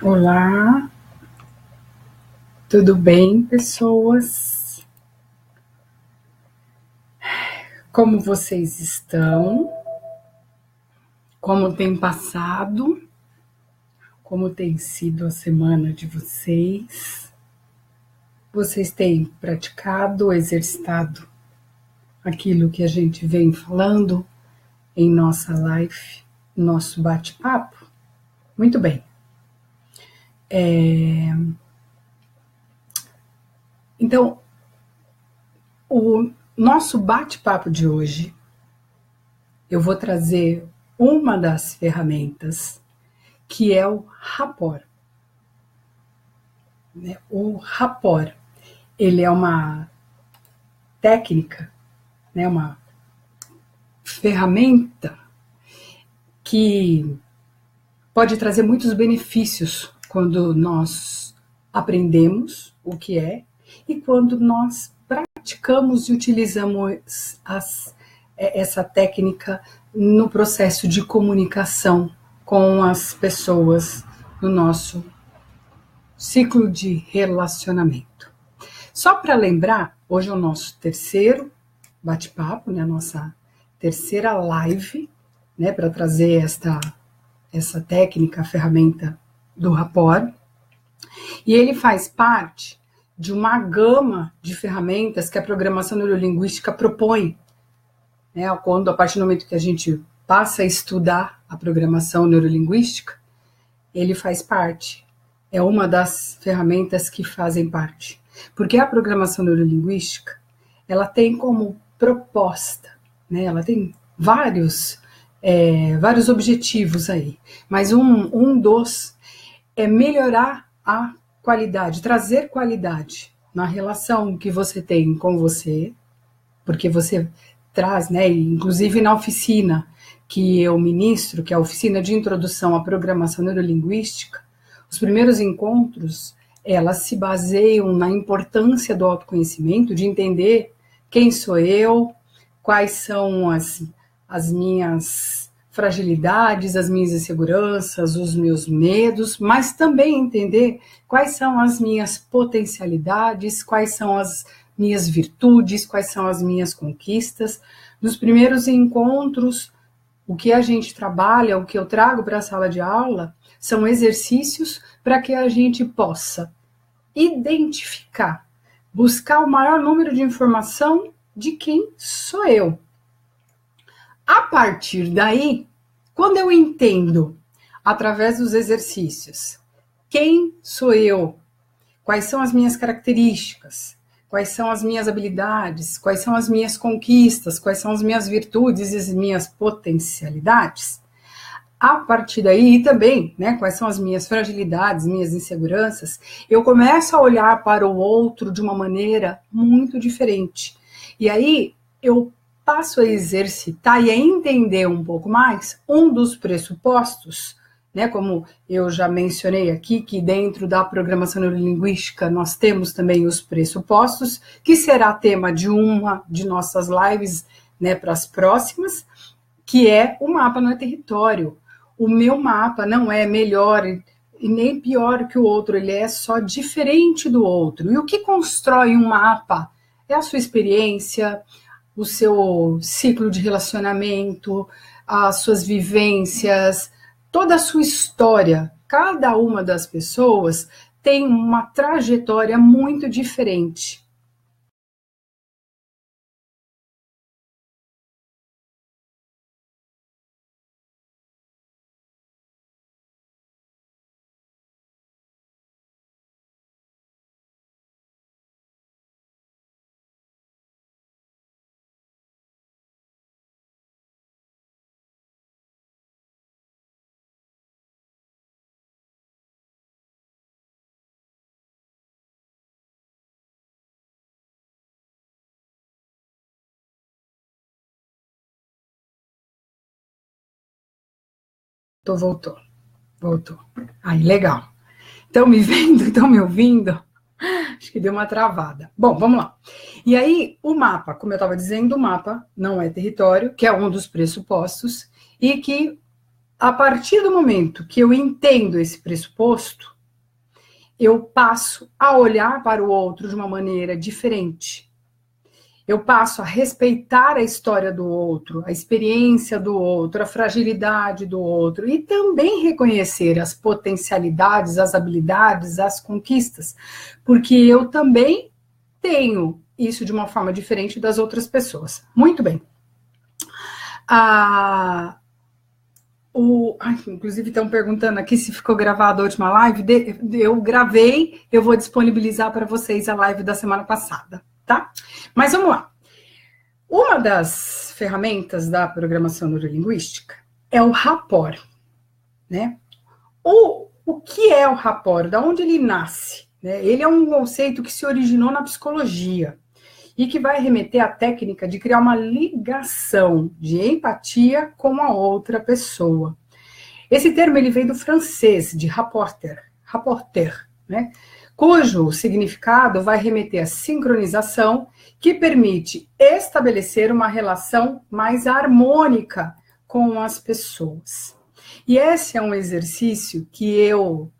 Olá, tudo bem, pessoas? Como vocês estão? Como tem passado? Como tem sido a semana de vocês? Vocês têm praticado, exercitado aquilo que a gente vem falando em nossa live, nosso bate-papo? Muito bem. Então, o nosso bate-papo de hoje, eu vou trazer uma das ferramentas que é o rapport. O rapport, ele é uma técnica, uma ferramenta que pode trazer muitos benefícios quando nós aprendemos o que é e quando nós praticamos e utilizamos essa técnica no processo de comunicação com as pessoas no nosso ciclo de relacionamento. Só para lembrar, hoje é o nosso terceiro bate-papo, a nossa terceira live, para trazer essa técnica, a ferramenta do rapport. E ele faz parte de uma gama de ferramentas que a programação neurolinguística propõe, a partir do momento que a gente passa a estudar a programação neurolinguística, ele faz parte. É uma das ferramentas que fazem parte. Porque a programação neurolinguística, ela tem como proposta, ela tem vários objetivos aí, mas um dos é melhorar a qualidade, trazer qualidade na relação que você tem com você, porque você traz, inclusive na oficina que eu ministro, que é a oficina de introdução à programação neurolinguística, os primeiros encontros, elas se baseiam na importância do autoconhecimento, de entender quem sou eu, quais são as minhas fragilidades, as minhas inseguranças, os meus medos, mas também entender quais são as minhas potencialidades, quais são as minhas virtudes, quais são as minhas conquistas. Nos primeiros encontros, o que a gente trabalha, o que eu trago para a sala de aula, são exercícios para que a gente possa identificar, buscar o maior número de informação de quem sou eu. A partir daí, quando eu entendo, através dos exercícios, quem sou eu, quais são as minhas características, quais são as minhas habilidades, quais são as minhas conquistas, quais são as minhas virtudes e as minhas potencialidades, a partir daí, e também, quais são as minhas fragilidades, minhas inseguranças, eu começo a olhar para o outro de uma maneira muito diferente. E aí, eu passo a exercitar e a entender um pouco mais um dos pressupostos, como eu já mencionei aqui, que dentro da programação neurolinguística nós temos também os pressupostos, que será tema de uma de nossas lives, para as próximas, que é o mapa não é território. O meu mapa não é melhor e nem pior que o outro, ele é só diferente do outro. E o que constrói um mapa é a sua experiência, o seu ciclo de relacionamento, as suas vivências, toda a sua história. Cada uma das pessoas tem uma trajetória muito diferente. Voltou. Aí, legal. Estão me vendo? Estão me ouvindo? Acho que deu uma travada. Bom, vamos lá. E aí, o mapa, como eu estava dizendo, o mapa não é território, que é um dos pressupostos, e que, a partir do momento que eu entendo esse pressuposto, eu passo a olhar para o outro de uma maneira diferente. Eu passo a respeitar a história do outro, a experiência do outro, a fragilidade do outro e também reconhecer as potencialidades, as habilidades, as conquistas, porque eu também tenho isso de uma forma diferente das outras pessoas. Muito bem. Inclusive estão perguntando aqui se ficou gravada a última live. Eu gravei, eu vou disponibilizar para vocês a live da semana passada, tá? Mas vamos lá. Uma das ferramentas da programação neurolinguística é o rapport, né? O que é o rapport? Da onde ele nasce? Né? Ele é um conceito que se originou na psicologia e que vai remeter à técnica de criar uma ligação de empatia com a outra pessoa. Esse termo ele vem do francês, de rapporter, né? Cujo significado vai remeter à sincronização, que permite estabelecer uma relação mais harmônica com as pessoas. E esse é um exercício que eu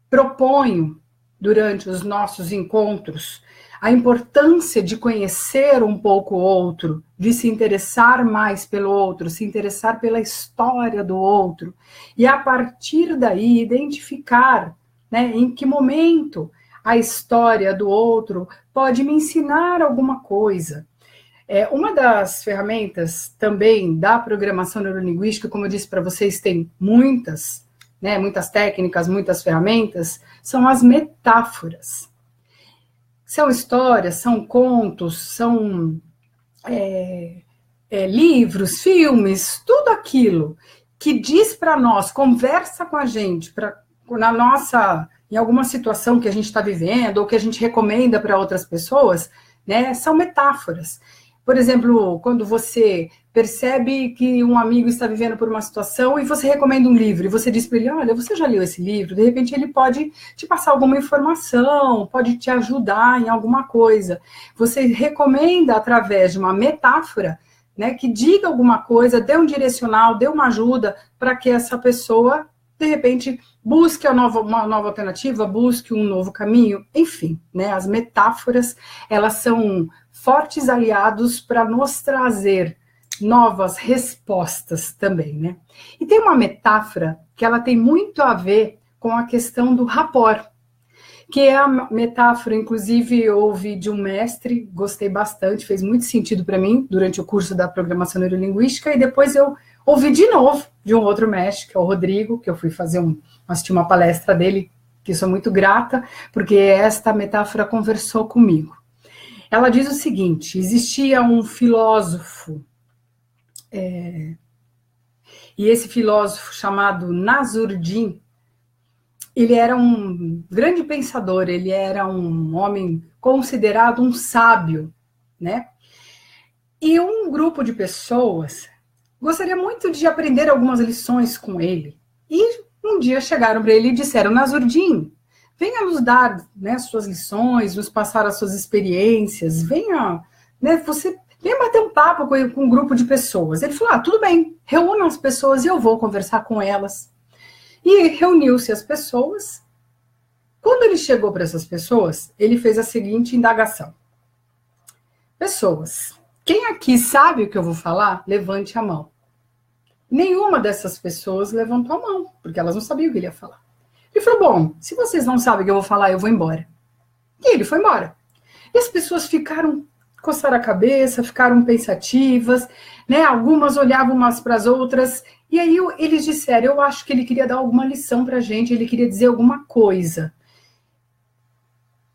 proponho durante os nossos encontros, a importância de conhecer um pouco o outro, de se interessar mais pelo outro, se interessar pela história do outro, e a partir daí identificar, né, em que momento a história do outro pode me ensinar alguma coisa. Uma das ferramentas também da programação neurolinguística, como eu disse para vocês, tem muitas, né, muitas técnicas, muitas ferramentas, são as metáforas. São histórias, são contos, são livros, filmes, tudo aquilo que diz para nós, conversa com a gente, em alguma situação que a gente está vivendo, ou que a gente recomenda para outras pessoas, né, são metáforas. Por exemplo, quando você percebe que um amigo está vivendo por uma situação e você recomenda um livro, e você diz para ele, olha, você já leu esse livro? De repente ele pode te passar alguma informação, pode te ajudar em alguma coisa. Você recomenda através de uma metáfora, né, que diga alguma coisa, dê um direcional, dê uma ajuda para que essa pessoa, de repente, busque uma nova alternativa, busque um novo caminho, enfim, né, as metáforas, elas são fortes aliados para nos trazer novas respostas também, né? E tem uma metáfora que ela tem muito a ver com a questão do rapport, que é a metáfora, inclusive, eu ouvi de um mestre, gostei bastante, fez muito sentido para mim durante o curso da programação neurolinguística, e depois eu ouvi de novo de um outro mestre, que é o Rodrigo, que eu fui assistir uma palestra dele, que sou muito grata, porque esta metáfora conversou comigo. Ela diz o seguinte, existia um filósofo, e esse filósofo chamado Nasruddin, ele era um grande pensador, ele era um homem considerado um sábio, né? E um grupo de pessoas gostaria muito de aprender algumas lições com ele. E um dia chegaram para ele e disseram, Nasruddin, venha nos dar, né, suas lições, nos passar as suas experiências, venha, né, venha bater um papo com um grupo de pessoas. Ele falou, tudo bem, reúna as pessoas e eu vou conversar com elas. E reuniu-se as pessoas. Quando ele chegou para essas pessoas, ele fez a seguinte indagação. Pessoas, quem aqui sabe o que eu vou falar? Levante a mão. Nenhuma dessas pessoas levantou a mão, porque elas não sabiam o que ele ia falar. Ele falou, bom, se vocês não sabem o que eu vou falar, eu vou embora. E ele foi embora. E as pessoas coçaram a cabeça, ficaram pensativas, né? Algumas olhavam umas para as outras, e aí eles disseram, eu acho que ele queria dar alguma lição para a gente, ele queria dizer alguma coisa.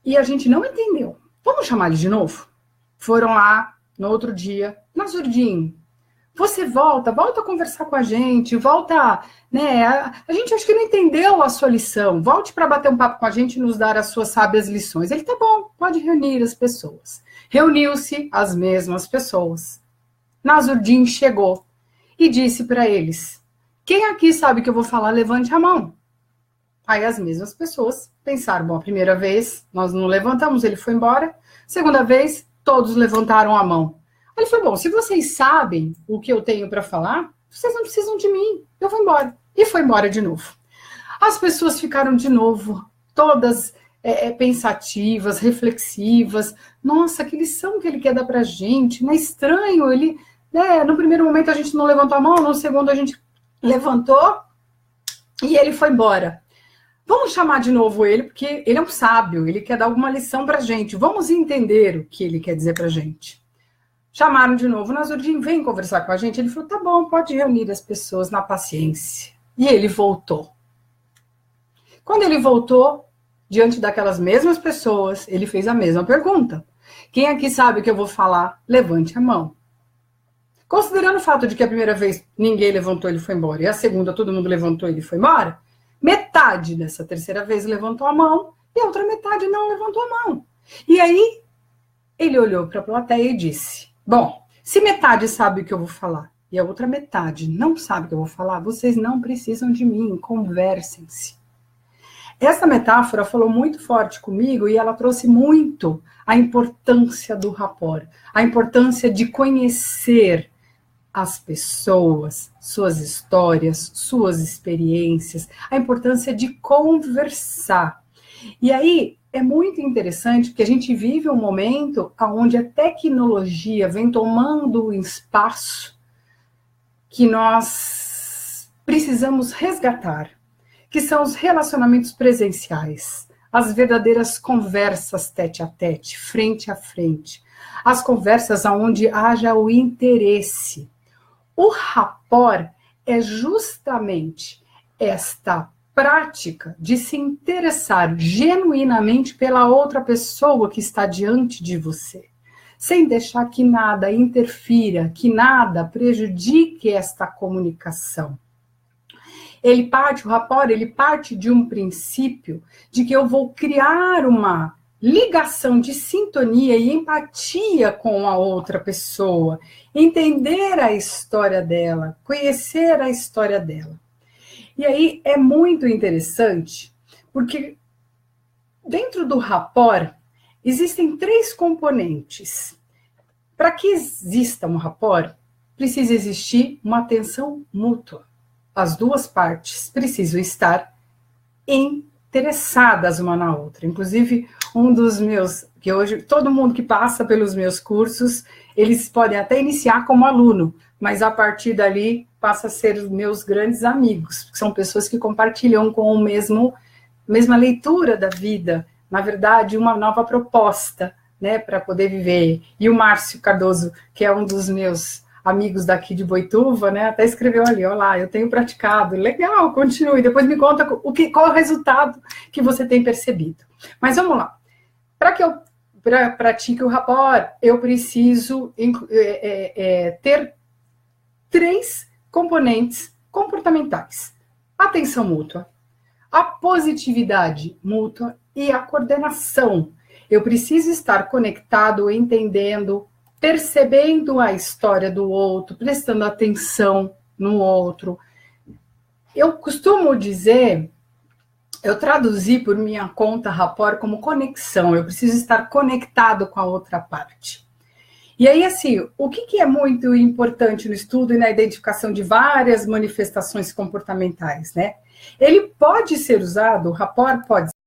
E a gente não entendeu. Vamos chamar ele de novo? Foram lá, no outro dia, Nasruddin, você volta a conversar com a gente, volta, né, a gente acho que não entendeu a sua lição, volte para bater um papo com a gente e nos dar as suas sábias lições. Ele, tá bom, pode reunir as pessoas. Reuniu-se as mesmas pessoas. Nasruddin chegou e disse para eles, quem aqui sabe que eu vou falar, levante a mão. Aí as mesmas pessoas pensaram, bom, a primeira vez nós não levantamos, ele foi embora, segunda vez, todos levantaram a mão. Ele falou, bom, se vocês sabem o que eu tenho para falar, vocês não precisam de mim, eu vou embora. E foi embora de novo. As pessoas ficaram de novo todas pensativas, reflexivas. Nossa, que lição que ele quer dar pra gente. Não é estranho, ele... no primeiro momento a gente não levantou a mão, no segundo a gente levantou e ele foi embora. Vamos chamar de novo ele, porque ele é um sábio, ele quer dar alguma lição pra gente. Vamos entender o que ele quer dizer pra gente. Chamaram de novo, Nasruddin, vem conversar com a gente. Ele falou, tá bom, pode reunir as pessoas na paciência. E ele voltou. Quando ele voltou, diante daquelas mesmas pessoas, ele fez a mesma pergunta. Quem aqui sabe o que eu vou falar? Levante a mão. Considerando o fato de que a primeira vez ninguém levantou, ele foi embora, e a segunda todo mundo levantou, ele foi embora, metade dessa terceira vez levantou a mão, e a outra metade não levantou a mão. E aí, ele olhou para a plateia e disse, bom, se metade sabe o que eu vou falar, e a outra metade não sabe o que eu vou falar, vocês não precisam de mim, conversem-se. Essa metáfora falou muito forte comigo e ela trouxe muito a importância do rapport, a importância de conhecer as pessoas, suas histórias, suas experiências, a importância de conversar. E aí é muito interessante porque a gente vive um momento onde a tecnologia vem tomando um espaço que nós precisamos resgatar, que são os relacionamentos presenciais, as verdadeiras conversas tete a tete, frente a frente, as conversas onde haja o interesse. O rapport é justamente esta prática de se interessar genuinamente pela outra pessoa que está diante de você, sem deixar que nada interfira, que nada prejudique esta comunicação. O rapport, ele parte de um princípio de que eu vou criar uma ligação de sintonia e empatia com a outra pessoa, entender a história dela, conhecer a história dela. E aí é muito interessante, porque dentro do rapport existem 3 componentes. Para que exista um rapport, precisa existir uma atenção mútua. As duas partes precisam estar interessadas uma na outra. Inclusive, um dos meus, que hoje todo mundo que passa pelos meus cursos, eles podem até iniciar como aluno, mas a partir dali passa a ser meus grandes amigos, que são pessoas que compartilham com o mesma leitura da vida, na verdade, uma nova proposta, né, para poder viver. E o Márcio Cardoso, que é um dos meus amigos daqui de Boituva, né, até escreveu ali, olá, eu tenho praticado, legal, continue, depois me conta qual é o resultado que você tem percebido. Mas vamos lá, para que eu pratique o rapport, eu preciso ter 3 componentes comportamentais: atenção mútua, a positividade mútua e a coordenação. Eu preciso estar conectado, entendendo, percebendo a história do outro, prestando atenção no outro. Eu costumo dizer, eu traduzi por minha conta rapport como conexão, eu preciso estar conectado com a outra parte. E aí, assim, o que é muito importante no estudo e na identificação de várias manifestações comportamentais, né? Ele pode ser usado, o rapport pode